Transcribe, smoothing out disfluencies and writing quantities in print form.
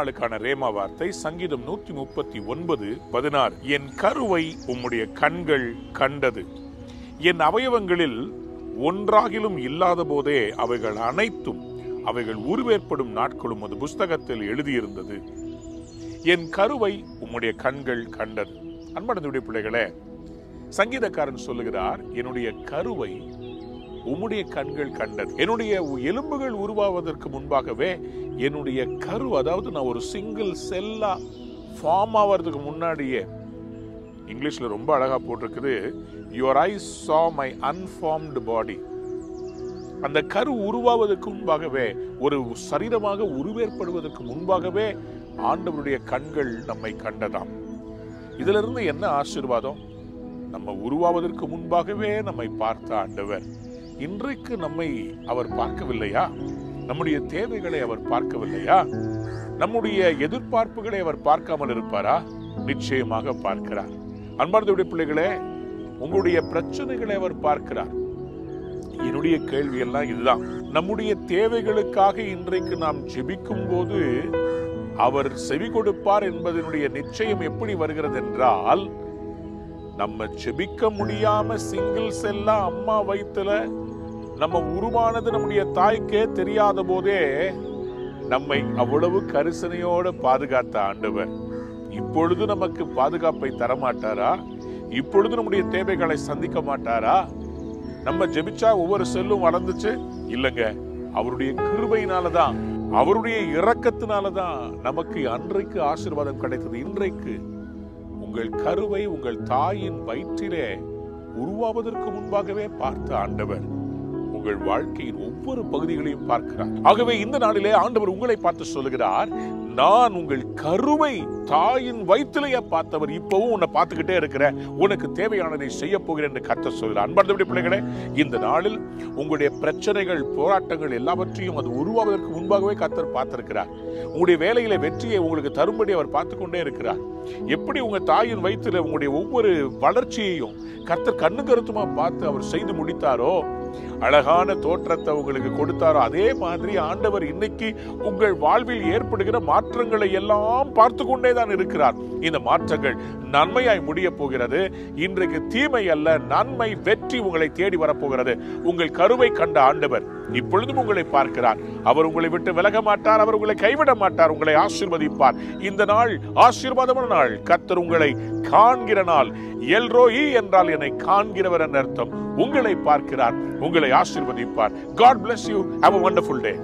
நாளுக்கான ரேமா வார்த்தை சங்கீதம் 139:16. என் கருவை உம்முடைய கண்கள் கண்டது, என் அவயவங்களில் ஒன்றாகிலும் இல்லாத போதே அவைகள் அனைத்தும் அவைகள் உருவேற்படும் நாட்களும் அது புஸ்தகத்தில் எழுதியிருந்தது. என் கருவை உம்முடைய கண்கள் கண்டது. அன்பானவருடைய பிள்ளைகளே, சங்கீதக்காரன் சொல்லுகிறார், என்னுடைய கருவை உம்முடைய கண்கள் கண்டது. என்னுடைய எலும்புகள் உருவாவதற்கு முன்பாகவே என்னுடைய கரு, அதாவது நான் ஒரு சிங்கிள் செல்லா ஃபார்ம் ஆவறதுக்கு முன்னாடியே, இங்கிலீஷ்ல ரொம்ப அழகா போட்டிருக்குது, your eyes saw my unformed body. அந்த கரு உருவாவதற்கு முன்பாகவே, ஒரு சரீரமாக உருவேற்படுவதற்கு முன்பாகவே ஆண்டவருடைய கண்கள் நம்மை கண்டதாம். இதுல இருந்து என்ன ஆசீர்வாதம்? நம்ம உருவாவதற்கு முன்பாகவே நம்மை பார்த்த ஆண்டவர் இன்றைக்கு நம்மை அவர் பார்க்கவில்லையா? நம்முடைய தேவைகளை அவர் பார்க்கவில்லையா? நம்முடைய எதிர்பார்ப்புகளை அவர் பார்க்காமல் இருப்பாரா? நிச்சயமாக பார்க்கிறார். அன்பார்ந்தவருடைய பிள்ளைகளே, உங்களுடைய பிரச்சனைகளை அவர் பார்க்கிறார். என்னுடைய கேள்வி எல்லாம் இதுதான், நம்முடைய தேவைகளுக்காக இன்றைக்கு நாம் ஜெபிக்கும் போது அவர் செவி கொடுப்பார் என்பதனுடைய நிச்சயம் எப்படி வருகிறது என்றால், நம்ம ஜெபிக்க முடியாம சிங்கிள் செல்லா அம்மா வயித்துல நம்ம உருவானது நம்முடைய தாய்க்கே தெரியாத போதே நம்மை அவ்வளவு கரிசனையோடு பாதுகாத்த ஆண்டவர் இப்பொழுது நமக்கு பாதுகாப்பை தரமாட்டாரா? இப்பொழுது நம்முடைய தேவைகளை சந்திக்க மாட்டாரா? நம்ம ஜெபிச்சா ஒவ்வொரு செல்லும் வளர்ந்துச்சு இல்லங்க, அவருடைய கிருபையினாலதான், அவருடைய இரக்கத்தினாலதான் நமக்கு அன்றைக்கு ஆசீர்வாதம் கிடைத்தது. இன்றைக்கு உங்கள் கருவை உங்கள் தாயின் வயிற்றிலே உருவாவதற்கு முன்பாகவே பார்த்த ஆண்டவர் உங்கள் வாழ்க்கையின் ஒவ்வொரு பகுதிகளையும் பார்க்கிறார். ஆகவே இந்த நாளிலே ஆண்டவர் உங்களை பார்த்து சொல்லுகிறார், நான் உங்கள் கருவை தாயின் வயிற்றிலேயே பார்த்தவர், இப்பவும் உன்னை பார்த்துக்கிட்டே இருக்கிறேன், உனக்கு தேவையானதை செய்ய போகிறேன் என்று கர்த்தர் சொல்கிறார். அன்பார்ந்தவருடைய பிள்ளைகளே, இந்த நாளில் உங்களுடைய பிரச்சனைகள், போராட்டங்கள் எல்லாவற்றையும் அது உருவாவதற்கு முன்பாகவே கர்த்தர் பார்த்திருக்கிறார். உங்களுடைய வேலையில வெற்றியை உங்களுக்கு தரும்படி அவர் பார்த்து கொண்டே இருக்கிறார். எப்படி உங்க தாயின் வயிற்றில உங்களுடைய ஒவ்வொரு வளர்ச்சியையும் கர்த்தர் கண்ணு கருத்துமா பார்த்து அவர் செய்து முடித்தாரோ, அழகான தோற்றத்தை உங்களுக்கு கொடுத்தாரோ, அதே மாதிரி ஆண்டவர் இன்னைக்கு உங்கள் வாழ்வில் ஏற்படுகிற மாற்றங்களை எல்லாம் பார்த்து கொண்டேதான் இருக்கிறார். இந்த மாற்றங்கள் நன்மையாய் முடிய போகிறது. இன்றைக்கு தீமை அல்ல, நன்மை, வெற்றி உங்களை தேடி வரப்போகிறது. உங்கள் கருவை கண்ட ஆண்டவர் இப்பொழுதும் உங்களை பார்க்கிறார். அவர் உங்களை விட்டு விலக மாட்டார், அவர் உங்களை கைவிட மாட்டார், உங்களை ஆசீர்வதிப்பார். இந்த நாள் ஆசீர்வாதமான நாள். கர்த்தர் உங்களை காண்கிற நாள். எல்ரோயி என்றால் என்னை காண்கிறவர் என்ற அர்த்தம். உங்களை பார்க்கிறார், உங்களை ஆசீர்வதிப்பார். God bless you. Have a wonderful day.